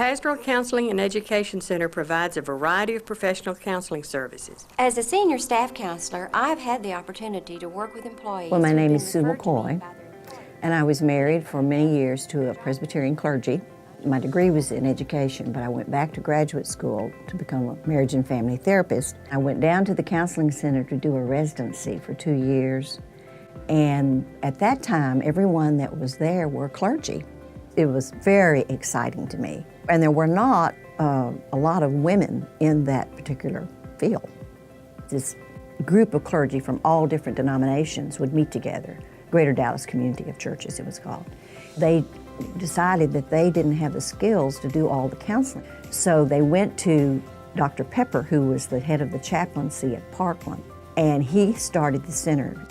Pastoral Counseling and Education Center provides a variety of professional counseling services. As a senior staff counselor, I've had the opportunity to work with employees. Well, my who've name been is Sue referred to me McCoy, by their and I was married for many years to a Presbyterian clergy. My degree was in education, but I went back to graduate school to become a marriage and family therapist. I went down to the counseling center to do a residency for 2 years, and at that time, everyone that was there were clergy. It was very exciting to me, and there were not a lot of women in that particular field. This group of clergy from all different denominations would meet together. Greater Dallas Community of Churches, it was called. They decided that they didn't have the skills to do all the counseling. So they went to Dr. Pepper, who was the head of the chaplaincy at Parkland, and he started the center.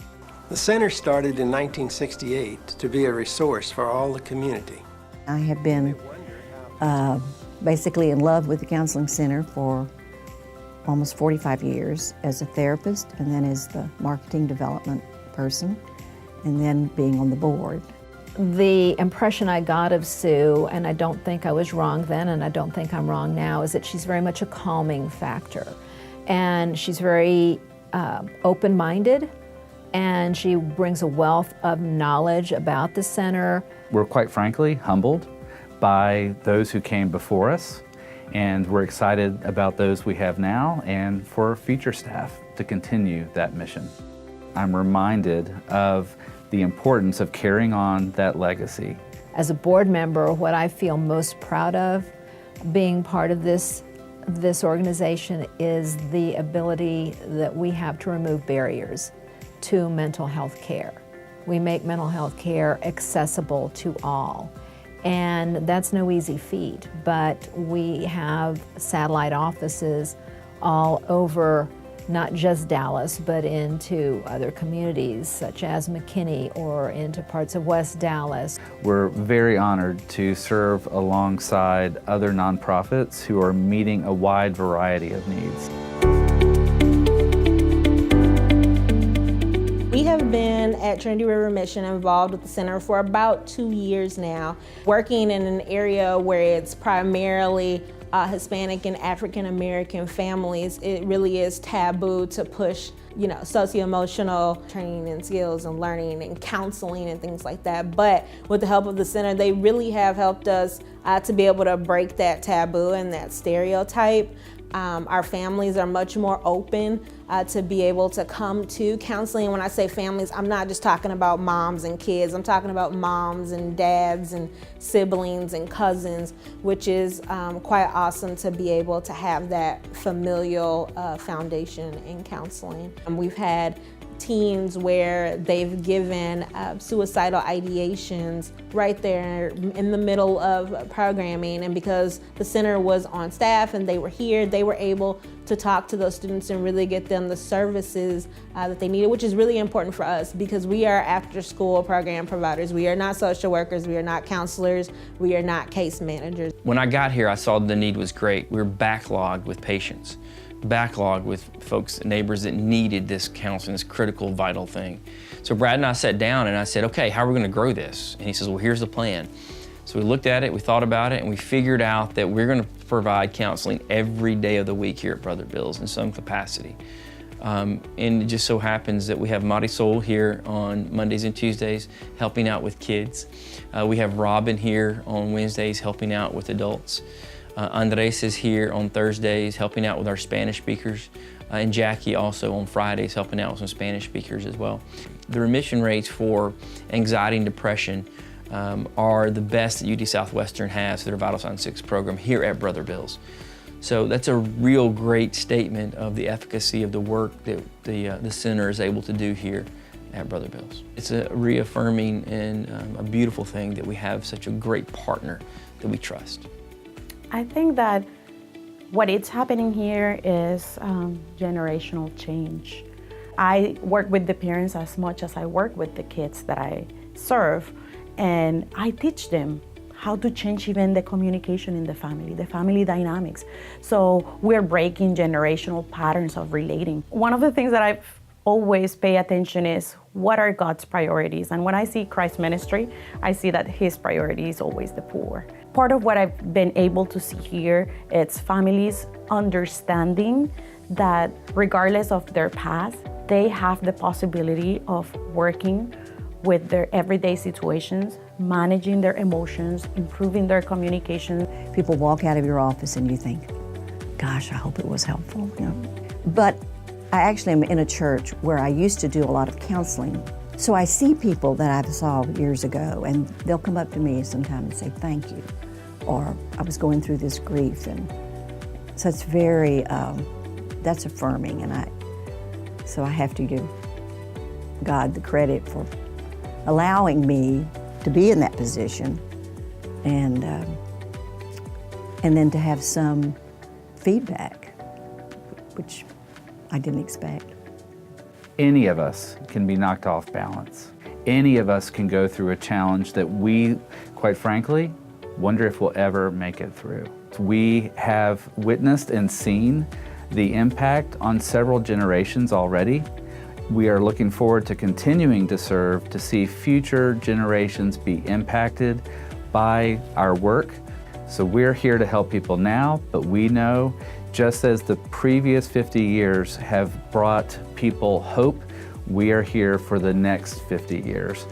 The center started in 1968 to be a resource for all the community. I have been basically in love with the counseling center for almost 45 years as a therapist, and then as the marketing development person, and then being on the board. The impression I got of Sue, and I don't think I was wrong then, and I don't think I'm wrong now, is that she's very much a calming factor. And she's very open-minded, and she brings a wealth of knowledge about the center. We're quite frankly humbled by those who came before us, and we're excited about those we have now and for future staff to continue that mission. I'm reminded of the importance of carrying on that legacy. As a board member, what I feel most proud of being part of this organization is the ability that we have to remove barriers to mental health care. We make mental health care accessible to all. And that's no easy feat, but we have satellite offices all over not just Dallas, but into other communities such as McKinney or into parts of West Dallas. We're very honored to serve alongside other nonprofits who are meeting a wide variety of needs. We have been at Trinity River Mission involved with the center for about 2 years now, working in an area where it's primarily Hispanic and African American families. It really is taboo to push, socio-emotional training and skills and learning and counseling and things like that. But with the help of the center, they really have helped us to be able to break that taboo and that stereotype. Our families are much more open to be able to come to counseling. When I say families, I'm not just talking about moms and kids. I'm talking about moms and dads and siblings and cousins, which is quite awesome to be able to have that familial foundation in counseling. We've had teens where they've given suicidal ideations right there in the middle of programming, and because the center was on staff and they were here, they were able to talk to those students and really get them the services that they needed, which is really important for us because we are after-school program providers. We are not social workers, we are not counselors, we are not case managers. When I got here, I saw the need was great. We were backlogged with patients. Backlog with folks, neighbors that needed this counseling, this critical, vital thing. So Brad and I sat down and I said, okay, how are we gonna grow this? And he says, well, here's the plan. So we looked at it, we thought about it, and we figured out that we're gonna provide counseling every day of the week here at Brother Bill's in some capacity. And it just so happens that we have Marisol here on Mondays and Tuesdays helping out with kids. We have Robin here on Wednesdays helping out with adults. Andres is here on Thursdays helping out with our Spanish speakers, and Jackie also on Fridays helping out with some Spanish speakers as well. The remission rates for anxiety and depression are the best that UT Southwestern has for their Vital Signs 6 program here at Brother Bill's. So that's a real great statement of the efficacy of the work that the center is able to do here at Brother Bill's. It's a reaffirming and a beautiful thing that we have such a great partner that we trust. I think that what is happening here is generational change. I work with the parents as much as I work with the kids that I serve, and I teach them how to change even the communication in the family dynamics. So we're breaking generational patterns of relating. One of the things that I've always pay attention is what are God's priorities? And when I see Christ ministry, I see that his priority is always the poor. Part of what I've been able to see here, it's families understanding that regardless of their past, they have the possibility of working with their everyday situations, managing their emotions, improving their communication. People walk out of your office and you think, gosh, I hope it was helpful. You know? But I actually am in a church where I used to do a lot of counseling. So I see people that I saw years ago, and they'll come up to me sometimes and say, thank you, or I was going through this grief. And so it's very, that's affirming, and so I have to give God the credit for allowing me to be in that position, and then to have some feedback, which I didn't expect. Any of us can be knocked off balance. Any of us can go through a challenge that we, quite frankly, wonder if we'll ever make it through. We have witnessed and seen the impact on several generations already. We are looking forward to continuing to serve to see future generations be impacted by our work. So we're here to help people now, but we know just as the previous 50 years have brought people hope, we are here for the next 50 years.